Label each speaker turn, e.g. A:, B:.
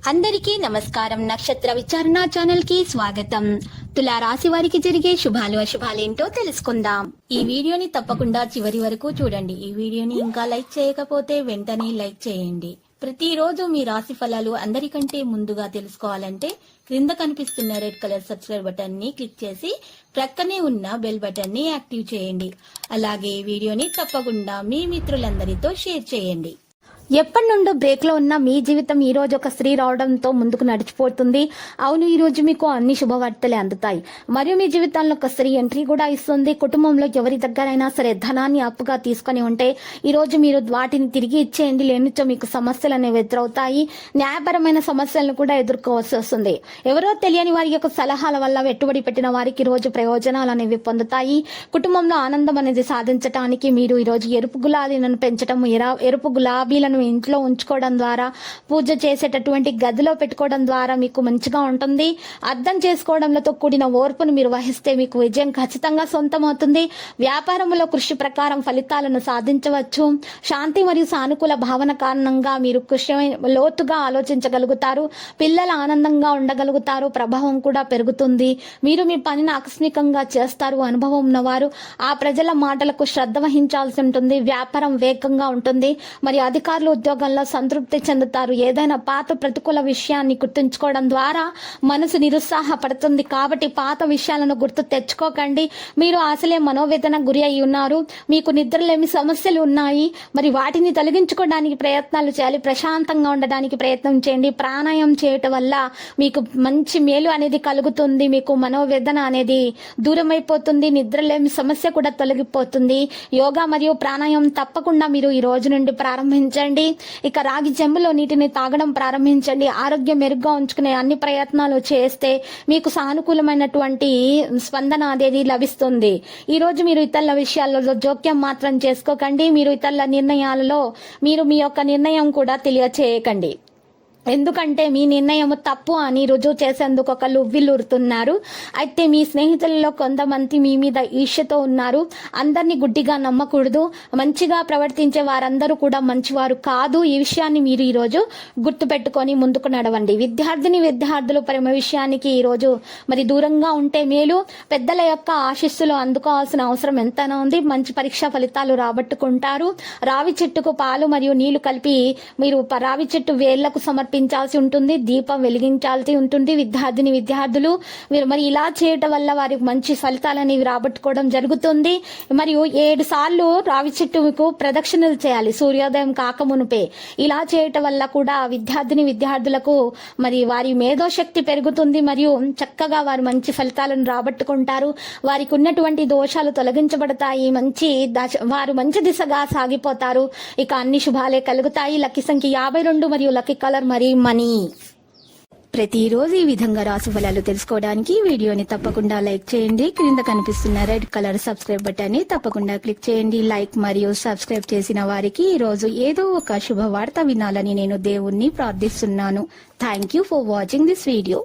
A: అందరికీ నమస్కారం. నక్షత్ర విచారణ ఛానల్ కి స్వాగతం. తులా రాశి వారికి జరిగే శుభాలు అశుభాలేంటో తెలుసుకుందాం. ఈ వీడియోని తప్పకుండా చివరి వరకు చూడండి. ఈ వీడియోని ఇంకా లైక్ చేయకపోతే వెంటనే లైక్ చేయండి. ప్రతిరోజు మీ రాశి ఫలాలు అందరికంటే ముందుగా తెలుసుకోవాలంటే క్రింద కనిపిస్తున్న రెడ్ కలర్ సబ్స్క్రైబ్ బటన్ ని క్లిక్ చేసి ప్రక్కనే ఉన్న బెల్ బటన్ ని యాక్టివ్ చేయండి. అలాగే ఈ వీడియోని తప్పకుండా మీ మిత్రులందరితో షేర్ చేయండి. ఎప్పటి నుండో బ్రేక్ లో ఉన్న మీ జీవితం ఈ రోజు ఒక స్త్రీ రావడంతో ముందుకు నడిచిపోతుంది. అవును, ఈ రోజు మీకు అన్ని శుభవార్తలే అందుతాయి. మరియు మీ జీవితంలో ఒక స్త్రీ ఎంట్రీ కూడా ఇస్తుంది. కుటుంబంలో ఎవరి దగ్గరైనా సరే ధనాన్ని అప్పుగా తీసుకుని ఉంటే ఈ రోజు మీరు వాటిని తిరిగి ఇచ్చేయండి. లేనిచో మీకు సమస్యలు అనేవి ఎదురవుతాయి. న్యాయపరమైన సమస్యలను కూడా ఎదుర్కోవాల్సి వస్తుంది. ఎవరో తెలియని వారి యొక్క సలహాల వల్ల పెట్టుబడి పెట్టిన వారికి ఈ రోజు ప్రయోజనాలు అనేవి పొందుతాయి. కుటుంబంలో ఆనందం అనేది సాధించడానికి మీరు ఈ రోజు ఎరుపు గులాబీలను పెంచడం, ఎరుపు గులాబీలను ఇంట్లో ఉంచుకోవడం ద్వారా, పూజ చేసేటటువంటి గదిలో పెట్టుకోవడం ద్వారా మీకు మంచిగా ఉంటుంది. అర్థం చేసుకోవడంతో కూడిన ఓర్పును మీరు వహిస్తే మీకు విజయం ఖచ్చితంగా సొంతమవుతుంది. వ్యాపారంలో కృషి ప్రకారం ఫలితాలను సాధించవచ్చు. శాంతి మరియు సానుకూల భావన కారణంగా మీరు లోతుగా ఆలోచించగలుగుతారు. పిల్లలు ఆనందంగా ఉండగలుగుతారు. ప్రభావం కూడా పెరుగుతుంది. మీరు మీ పనిని ఆకస్మికంగా చేస్తారు. అనుభవం ఉన్నవారు ఆ ప్రజల మాటలకు శ్రద్ధ వహించాల్సి ఉంటుంది. వ్యాపారం వేగంగా ఉంటుంది. మరి అధికారులు ఉద్యోగంలో సంతృప్తి చెందుతారు. ఏదైనా పాత ప్రతికూల విషయాన్ని గుర్తుంచుకోవడం ద్వారా మనసు నిరుత్సాహపడుతుంది. కాబట్టి పాత విషయాలను గుర్తు తెచ్చుకోకండి. మీరు అసలే మనోవేదన గురి అయి ఉన్నారు. మీకు నిద్రలేమి సమస్యలు ఉన్నాయి. మరి వాటిని తొలగించుకోవడానికి ప్రయత్నాలు చేయాలి. ప్రశాంతంగా ఉండడానికి ప్రయత్నం చేయండి. ప్రాణాయామం చేయటం వల్ల మీకు మంచి మేలు అనేది కలుగుతుంది. మీకు మనోవేదన అనేది దూరం అయిపోతుంది. నిద్రలేమి సమస్య కూడా తొలగిపోతుంది. యోగా మరియు ప్రాణాయామం తప్పకుండా మీరు ఈ రోజు నుండి ప్రారంభించండి. ఇక రాగి చెంబులో నీటిని తాగడం ప్రారంభించండి. ఆరోగ్యం మెరుగ్గా ఉంచుకునే అన్ని ప్రయత్నాలు చేస్తే మీకు సానుకూలమైనటువంటి స్పందన అనేది లభిస్తుంది. ఈ రోజు మీరు ఇతరుల విషయాలలో జోక్యం మాత్రం చేసుకోకండి. మీరు ఇతరుల నిర్ణయాలలో మీరు మీ యొక్క నిర్ణయం కూడా తెలియచేయకండి. ఎందుకంటే మీ నిర్ణయం తప్పు అని రుజువు చేసేందుకు ఒకళ్ళు ఉవ్విల్లురుతున్నారు. అయితే మీ స్నేహితులలో కొంతమంది మీ మీద ఈర్ష్యతో ఉన్నారు. అందరినీ గుడ్డిగా నమ్మకూడదు. మంచిగా ప్రవర్తించే వారందరూ కూడా మంచివారు కాదు. ఈ విషయాన్ని మీరు ఈ రోజు గుర్తు పెట్టుకొని ముందుకు నడవండి. విద్యార్థులు ప్రేమ విషయానికి ఈ రోజు మరి దూరంగా ఉంటే మేలు. పెద్దల యొక్క ఆశీస్సులు అందుకోవాల్సిన అవసరం ఎంతైనా ఉంది. మంచి పరీక్ష ఫలితాలు రాబట్టుకుంటారు. రావి చెట్టుకు పాలు మరియు నీళ్లు కలిపి మీరు రావి చెట్టు వేళ్లకు సమర్పించాల్సి ఉంటుంది. దీపం వెలిగించాల్సి ఉంటుంది. విద్యార్థులు మరి ఇలా చేయటం వల్ల వారికి మంచి ఫలితాలు అనేవి రాబట్టుకోవడం జరుగుతుంది. మరియు 7 సార్లు రావి చెట్టుకు ప్రదక్షిణలు చేయాలి సూర్యోదయం కాకమునుపే. ఇలా చేయటం వల్ల కూడా విద్యార్థులకు మరి వారి మేధోశక్తి పెరుగుతుంది. మరియు చక్కగా వారు మంచి ఫలితాలను రాబట్టుకుంటారు. వారికి ఉన్నటువంటి దోషాలు తొలగించబడతాయి. వారు మంచి దిశగా సాగిపోతారు. ఇక అన్ని శుభాలే కలుగుతాయి. లక్కీ సంఖ్య 52 మరియు లక్కీ కలర్ మరి మనీ. ప్రతిరోజు ఈ విధంగా రాశి ఫలాలు తెలుసుకోవడానికి వీడియోని తప్పకుండా లైక్ చేయండి. క్రింద కనిపిస్తున్న రెడ్ కలర్ సబ్స్క్రైబ్ బటన్ ని తప్పకుండా క్లిక్ చేయండి. లైక్ మరియు సబ్స్క్రైబ్ చేసిన వారికి ఈ రోజు ఏదో ఒక శుభవార్త వినాలని నేను దేవుణ్ణి ప్రార్థిస్తున్నాను. Thank you for watching this video.